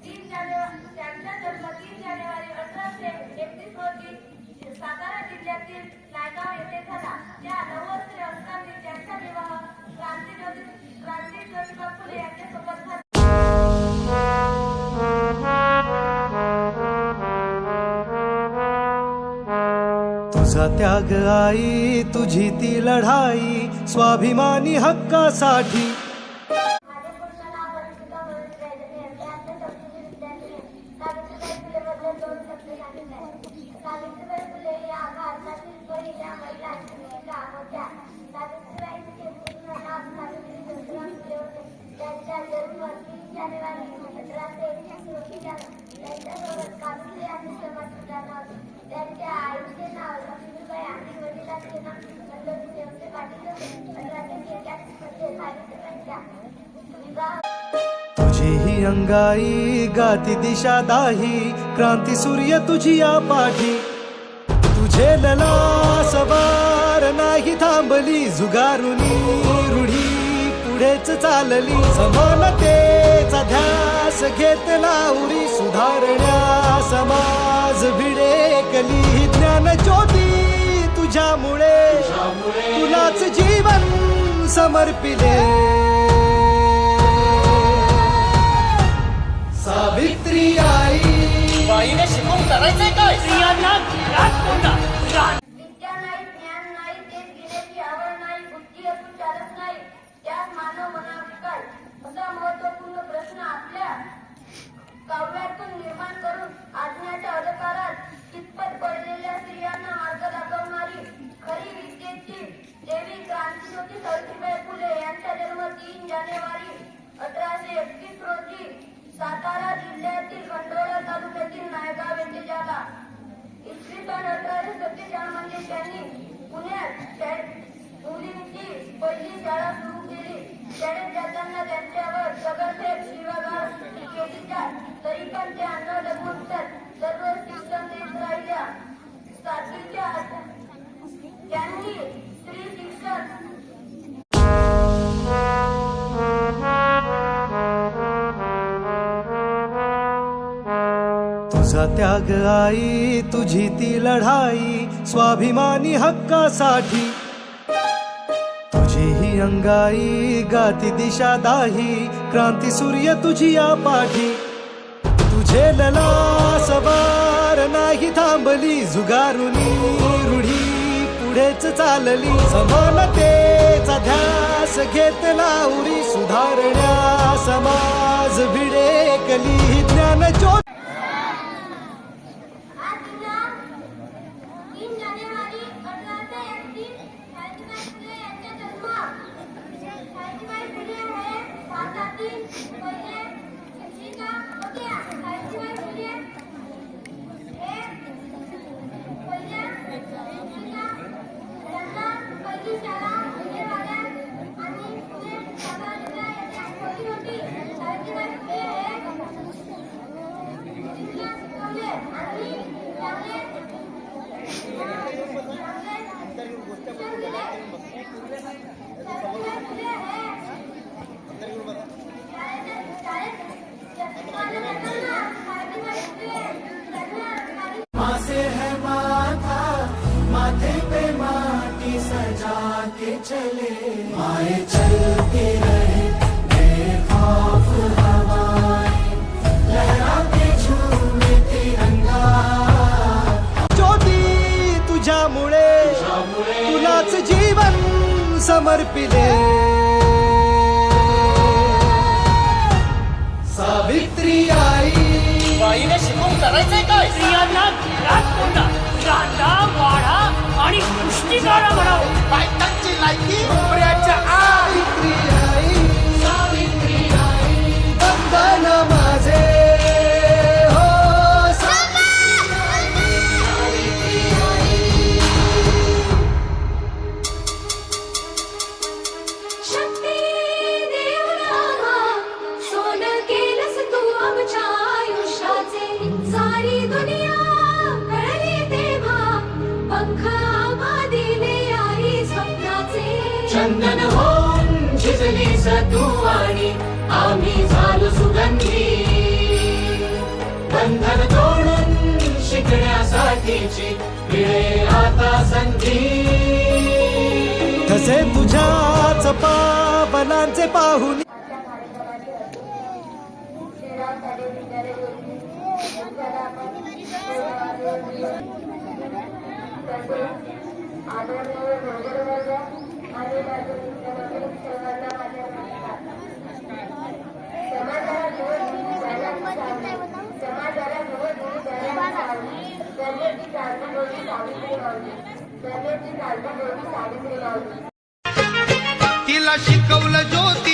त्यांचा जन्म 3 जानेवारी 1831 रोजी सातारा जिल्ह्यातील नायगाव येथे झाला. त्या 9 वर्षे असताना त्यांचा विवाह क्रांतिज्योतिबा फुले यांच्यासोबत झाला. तुझा त्याग आई, तुझी ती लढाई स्वाभिमानी हक्कासाठी. सावित्रीबाई फुले या भारतातील पहिल्या महिला शिक्षिका होत्या. सावित्रीबाईंचे पूर्ण नाव सावित्री ज्योतिबा फुले होते. त्यांचा जन्म 3 जानेवारी 1831 रोजी झाला. त्यांच्यासोबत काबिले आणि समाज सुधारणा होते. त्यांच्या आईचे नाव लक्ष्मीबाई आणि वडिलांचे नाव पल्लवी देवसे पाटील होते. 1883 मध्ये सावित्रीबाईंचा विवाह. तुझी ही अंगाई गाती दिशा दाही, क्रांती सूर्य तुझी या पाठी. तुझे लला सवार नाही थांबली, जुगारुनी रूढी पुढेच चालली. समानतेचा ध्यास घेतला उरी, सुधारण्या समाज भिडेकली. ज्ञान ज्योती तुझ्यामुळे तुलाच जीवन समर्पिले. सावित्री आई, बाईने शिकवून करायचंय काय? स्त्रियांना घरात कोंडा. विद्या नाही, ज्ञान नाही, देश घेण्याची आवड नाही, बुद्धी असून चालत नाही, त्यात मानव म्हणावे काय, असा महत्वपूर्ण प्रश्न आपल्या काव्यातून निर्माण करून आज्ञाच्या अधिकारात कितपत पडलेल्या स्त्रियांना मार्ग दाखवणारी खरी विद्येची देवी क्रांतिज्योती सावित्रीबाई फुले यांचा जन्म 3 जानेवारी 1831 रोजी सातारा जिल्ह्यातील खंडोळा तालुक्यातील नायगाव येथे झाला. इसवी सन 1847 मध्ये त्यांनी पुण्यात मुलींची पहिली शाळा सुरू केली. शाळेत जाताना त्यांच्यावर दगडफेक शिवागाळ केली जात, तरी पण त्या न डगमगतात सर्व शिक्षण देत राहिल्या. 7वीच्या त्यांनी स्त्री शिक्षण तुझा त्याग आई, तुझी ती लढाई स्वाभिमानी हक्कासाठी. तुझी ही अंगाई गाती दिशा दाही, क्रांती सूर्य तुझी या पाठी. तुझे लला सवार नाही थांबली, जुगारुनी रूढी पुढेच चालली. समानतेचा ध्यास घेतला उरी, सुधारण्या समाज भिडेकली. ज्ञान ज्योती 3 जानेवारी 1831 सावित्रीबाई फुले यांचा जन्म. सावित्रीबाई फुले हे भारतातील पहिल्या शिक्षिका होत्या. सावित्रीबाई फुले हे पहिल्या शिक्षिका. त्यांना पहिली शाळा विजयवाडा आणि पुणे सातारा जिल्हा येथे खोली होती. सावित्रीबाई फुले हे मुलींना शिकवले आणि त्यामुळे माँ से है माथा, माथे पे माटी सजा के चले. माए चलती रहे बेखौफ हवाएं, लहराते झूमे तिरंगा. ज्योती तुझ्यामुळे तुलाच जीवन समर्पिले. सावित्री आई, बाईने शिकवून करायचंय काय? स्त्रियांना घरात कोंडा. कांदा वाढा आणि कुस्ती करा म्हणावं. बायकांची लायकी उमऱ्याच्या आत. सावित्री आई, वंदन माझे हो. शक्ती देवना सोन केलंस तू आमच्या आयुष्याचे. सारी दुनिया कळली तेव्हा पंख आम्हा दिले आई स्वप्नाचे. चंदन होऊन झिजली सतू आणि आम्ही झालो सुगंधी. क्रांतीची मिळे आता संधी. तसे तुझ्याच पावलांचे पाहून आजच्या कार्यक्रमाची अध्यक्ष श्रीराम साठे विद्यालय योजने यांच्याला आपण तसेच आदरणीय मंगलवर्ग आणि राजकीय सर्वांना माझ्या नमस्कार. समाजाला निवडणूक द्यायला गरजेची काळजी होती सावित्री मावली. गरजेची काळजी होती सावित्री मावली. तिला शिकवलं ज्योती